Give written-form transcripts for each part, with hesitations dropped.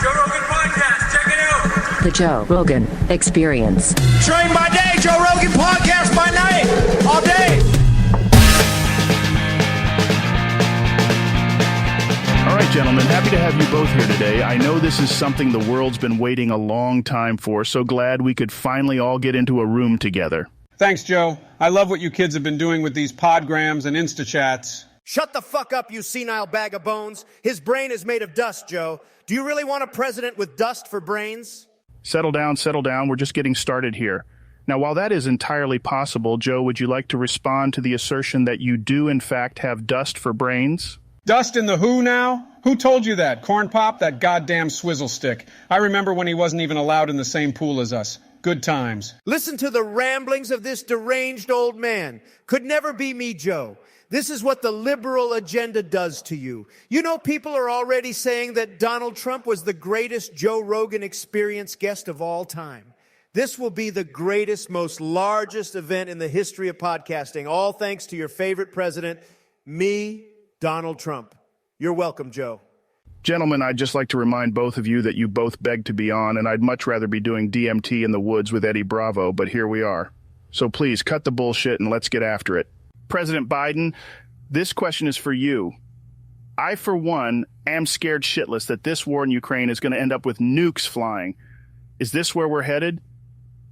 Joe Rogan Podcast. Check it out. The Joe Rogan Experience. Train by day, Joe Rogan Podcast by night. All day. All right, gentlemen, happy to have you both here today. I know this is something the world's been waiting a long time for, so glad we could finally all get into a room together. Thanks, Joe. I love what you kids have been doing with these podgrams and Instachats. Shut the fuck up, you senile bag of bones. His brain is made of dust, Joe. Do you really want a president with dust for brains? Settle down, settle down. We're just getting started here. Now, while that is entirely possible, Joe, would you like to respond to the assertion that you do, in fact, have dust for brains? Dust in the who now? Who told you that? Corn Pop? That goddamn swizzle stick. I remember when he wasn't even allowed in the same pool as us. Good times. Listen to the ramblings of this deranged old man. Could never be me, Joe. This is what the liberal agenda does to you. You know, people are already saying that Donald Trump was the greatest Joe Rogan Experience guest of all time. This will be the greatest, most largest event in the history of podcasting, all thanks to your favorite president, me, Donald Trump. You're welcome, Joe. Gentlemen, I'd just like to remind both of you that you both begged to be on, and I'd much rather be doing DMT in the woods with Eddie Bravo, but here we are. So please, cut the bullshit and let's get after it. President Biden, this question is for you. I, for one, am scared shitless that this war in Ukraine is going to end up with nukes flying. Is this where we're headed?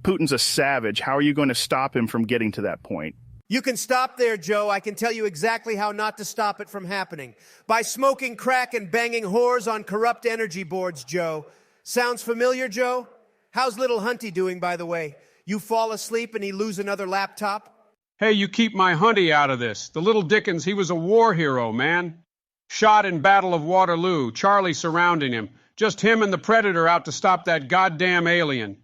Putin's a savage. How are you going to stop him from getting to that point? You can stop there, Joe. I can tell you exactly how not to stop it from happening. By smoking crack and banging whores on corrupt energy boards, Joe. Sounds familiar, Joe? How's little Hunty doing, by the way? You fall asleep and he lose another laptop? Hey, you keep my Hunty out of this. The little Dickens, he was a war hero, man. Shot in Battle of Waterloo, Charlie surrounding him. Just him and the Predator out to stop that goddamn alien.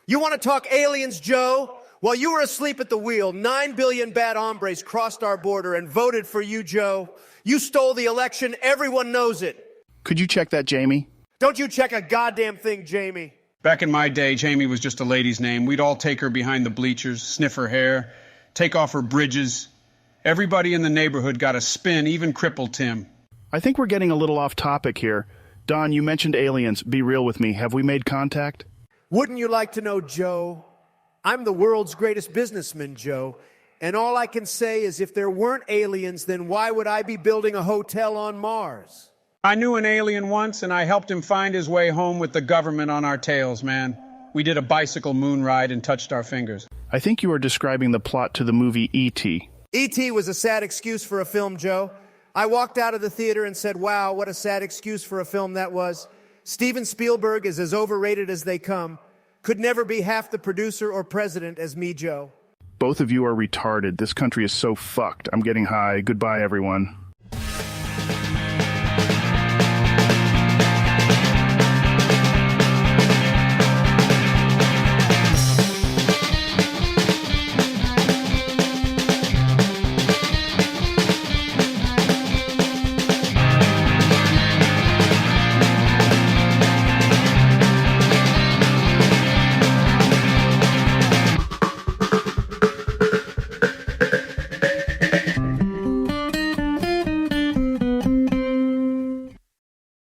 You want to talk aliens, Joe? While you were asleep at the wheel, 9 billion bad hombres crossed our border and voted for you, Joe. You stole the election. Everyone knows it. Could you check that, Jamie? Don't you check a goddamn thing, Jamie. Back in my day, Jamie was just a lady's name. We'd all take her behind the bleachers, sniff her hair, take off her bridges. Everybody in the neighborhood got a spin, even crippled Tim. I think we're getting a little off topic here. Don, you mentioned aliens. Be real with me. Have we made contact? Wouldn't you like to know, Joe? I'm the world's greatest businessman, Joe. And all I can say is if there weren't aliens, then why would I be building a hotel on Mars? I knew an alien once, and I helped him find his way home with the government on our tails, man. We did a bicycle moon ride and touched our fingers. I think you are describing the plot to the movie E.T. E.T. was a sad excuse for a film, Joe. I walked out of the theater and said, wow, what a sad excuse for a film that was. Steven Spielberg is as overrated as they come. Could never be half the producer or president as me, Joe. Both of you are retarded. This country is so fucked. I'm getting high. Goodbye, everyone.